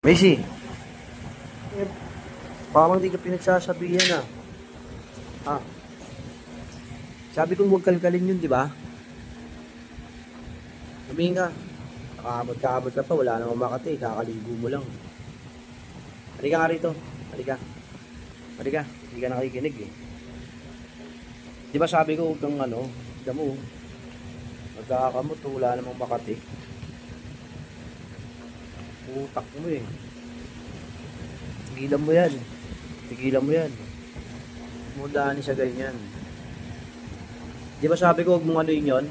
Macy, eh, parang di ka pinagsasabihan ah. Ah, sabi ko huwag kalkalin yun, di ba? Sabihin ka, nakaabot ka pa, wala namang Makati, kakaligo mo lang. Halika nga rito, halika. Halika, hindi ka nakikinig eh. Di ba sabi ko huwag kang damo, magkakamot, wala namang Makati. Utak mo eh. Tigilan mo yan. Tigilan mo yan. Mudaan sa ganyan. Di ba sabi ko huwag mong ano yun?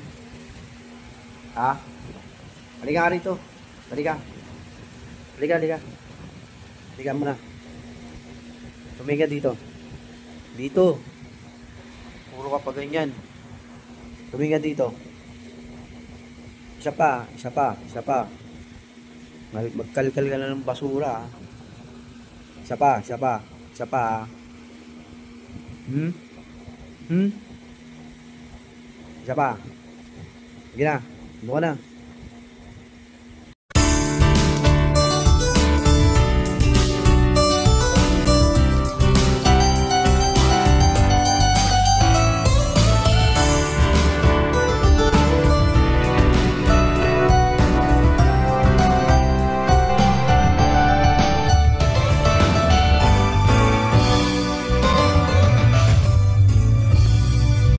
Ha? Halika nga rito. Halika. Halika, halika. Halika muna. Tumingin ka dito. Dito. Puro ka pa ganyan. Tumingin ka dito. Isa pa, isa pa, isa pa. Magkalkal ka na ng basura. Isa pa, isa pa, isa pa. Isa pa. Sige na, ano ka na?